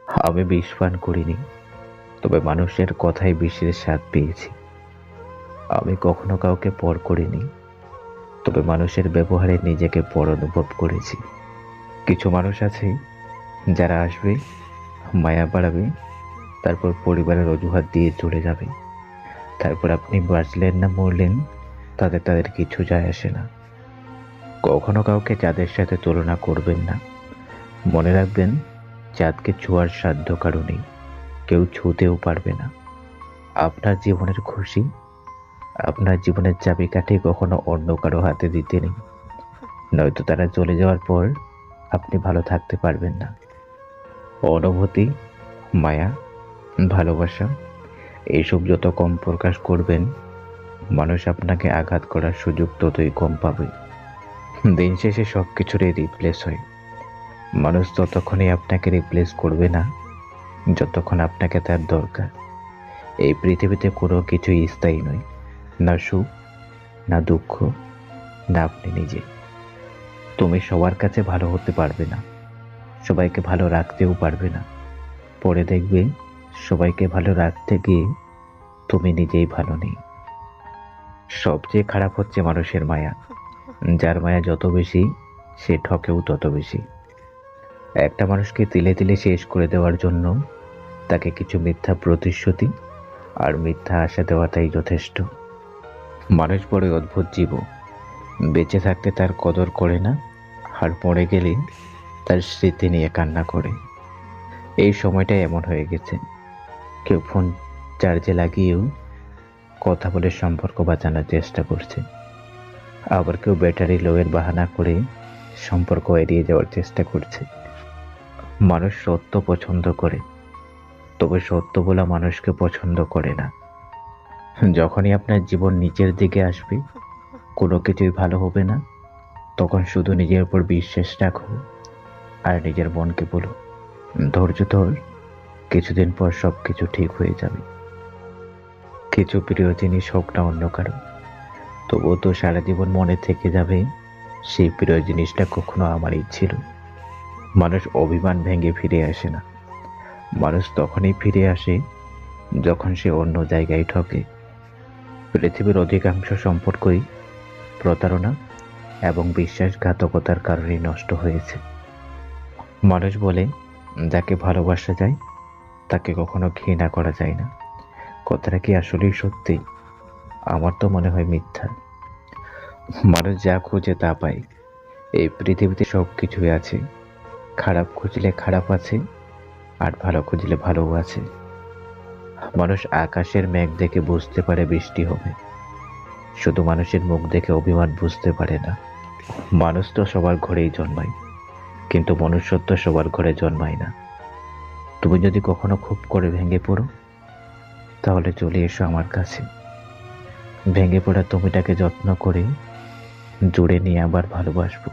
আমি বিষ পান করিনি, তবে মানুষের কথায় বিষের স্বাদ পেয়েছি। আমি কখনো কাউকে পর করিনি, তবে মানুষের ব্যবহারে নিজেকে পর অনুভব করেছি। কিছু মানুষ আছে যারা আসবে, মায়া বাড়াবে, তারপর পরিবারের অজুহাত দিয়ে চলে যাবে। তারপর আপনি বাঁচলেন না মরলেন, তাদের কিছু যায় আসে না। কখনো কাউকে চাঁদের সাথে তুলনা করবেন না। মনে রাখবেন, চাঁদকে ছোঁয়ার সাধ্য কারো নেই, কেউ ছুঁতেও পারবে না। আপনার জীবনের খুশি, আপনার জীবনের চাবিকাঠি কখনো অন্য কারো হাতে দিতে নেই, নয়তো তারা চলে যাওয়ার পর আপনি ভালো থাকতে পারবেন না। অনুভূতি, মায়া, ভালোবাসা, এইসব যত কম প্রকাশ করবেন, মানুষ আপনাকে আঘাত করার সুযোগ ততই কম পাবে। দিন শেষে সবকিছুরই রিপ্লেস হয়। মানুষ ততক্ষণই আপনাকে রিপ্লেস করবে না যতক্ষণ আপনাকে তার দরকার। এই পৃথিবীতে কোনো কিছুই স্থায়ী নয়, না সুখ, না দুঃখ, না আপনি নিজে। তুমি সবার কাছে ভালো হতে পারবে না, সবাইকে ভালো রাখতেও পারবে না। পরে দেখবে, সবাইকে ভালো রাখতে গিয়ে তুমি নিজেই ভালো নেই। সবচেয়ে খারাপ হচ্ছে মানুষের মায়া। যার মায়া যত বেশি, সে ঠকেও তত বেশি। একটা মানুষকে তিলে তিলে শেষ করে দেওয়ার জন্য তাকে কিছু মিথ্যা প্রতিশ্রুতি আর মিথ্যা আশা দেওয়াটাই যথেষ্ট। মানুষ বড়ই অদ্ভুত জীব। বেঁচে থাকতে তার কদর করে না, আর মরে গেলে তার স্মৃতি নিয়ে কান্না করে। এই সময়টাই এমন হয়ে গেছে। কেউ ফোন চার্জে লাগিয়েও কথা বলে সম্পর্ক বাঁচানোর চেষ্টা করছে, আবার কেউ ব্যাটারি লোয়ের বাহানা করে সম্পর্ক এড়িয়ে যাওয়ার চেষ্টা করছে। মানুষ সত্য পছন্দ করে, তবে সত্য বলা মানুষকে পছন্দ করে না। যখনই আপনার জীবন নিচের দিকে আসবে, কোনো কিছুই ভালো হবে না, তখন শুধু নিজের উপর বিশ্বাস রাখো আর নিজের মনকে বলো, ধৈর্য ধর, কিছুদিন পর সবকিছু ঠিক হয়ে যাবে। কিছু প্রিয় জিনিস হোক না অন্য কারো, তবুও তো সারা জীবন মনে থেকে যাবে, সেই প্রিয় জিনিসটা কখনো আমারই ছিল। মানুষ অভিমান ভেঙে ফিরে আসে না, মানুষ তখনই ফিরে আসে যখন সে অন্য জায়গায় ঠকে। পৃথিবীর অধিকাংশ সম্পর্কই প্রতারণা এবং বিশ্বাসঘাতকতার কারণেই নষ্ট হয়েছে। মানুষ বলে, যাকে ভালোবাসা যায় তাকে কখনো ঘৃণা করা যায় না। কথাটা কি আসলেই সত্যি? আমার তো মনে হয় মিথ্যা। মানুষ যা খুঁজে তা পায়। এই পৃথিবীতে সব কিছুই আছে। খারাপ খুঁজলে খারাপ আছে, আর ভালো খুঁজলে ভালোও আছে। মানুষ আকাশের মেঘ দেখে বুঝতে পারে বৃষ্টি হবে, শুধু মানুষের মুখ দেখে অভিমান বুঝতে পারে না। মানুষ তো সবার ঘরেই জন্মায়, কিন্তু মনুষ্যত্ব সবার ঘরে জন্মায় না। তুমি যদি কখনো খুব করে ভেঙে পড়ো, তাহলে চলে এসো আমার কাছে। ভেঙে পড়া তুমিটাকে যত্ন করে জুড়ে নিয়ে আবার ভালোবাসবো।